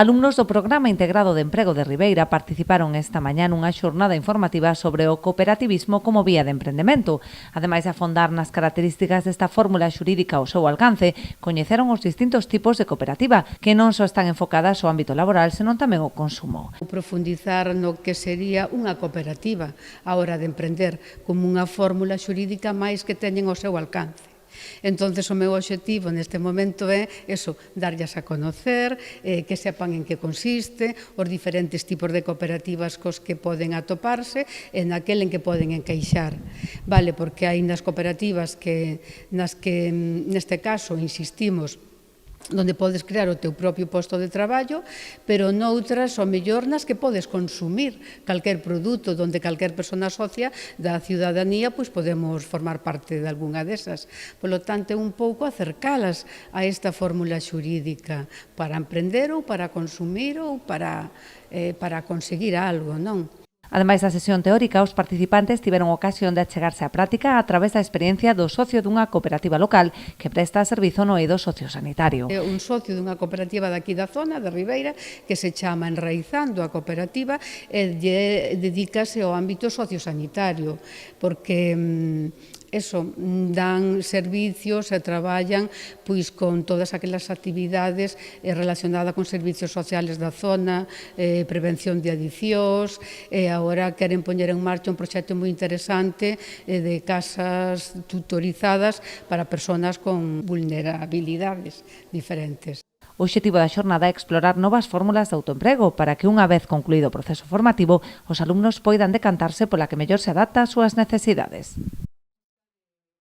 Alumnos do Programa Integrado de Emprego de Ribeira participaron esta mañá nunha xornada informativa sobre o cooperativismo como vía de emprendemento. Ademais de afondar nas características desta fórmula xurídica ao seu alcance, coñeceron os distintos tipos de cooperativa, que non só están enfocadas ao ámbito laboral, senón tamén ao consumo. Profundizar no que sería unha cooperativa á hora de emprender, como unha fórmula xurídica máis que teñen ao seu alcance. Entonces o meu obxectivo neste momento é eso, darllas a conocer, que sepan en que consiste, os diferentes tipos de cooperativas cos que poden atoparse e naquel en que poden encaixar. Vale, porque hai nas cooperativas nas que neste caso insistimos onde podes crear o teu propio posto de traballo, pero noutras, ao mellor, nas que podes consumir calquer produto, onde calquer persona socia da ciudadanía, pois podemos formar parte de algunha desas. Polo tanto, é un pouco acercalas a esta fórmula xurídica para emprender ou para consumir ou para conseguir algo, non? Ademais da sesión teórica, os participantes tiveron ocasión de achegarse á práctica a través da experiencia do socio dunha cooperativa local que presta servizo no eido sociosanitario. É un socio dunha cooperativa daqui da zona, de Ribeira, que se chama Enraizando a Cooperativa e dedícase ao ámbito sociosanitario, porque dan servicios e traballan pois con todas aquelas actividades relacionadas con servicios sociales da zona, prevención de adiccións, e agora queren poñer en marcha un proxecto moi interesante de casas tutorizadas para persoas con vulnerabilidades diferentes. O obxectivo da xornada é explorar novas fórmulas de autoemprego para que, unha vez concluído o proceso formativo, os alumnos poidan decantarse pola que mellor se adapta ás súas necesidades.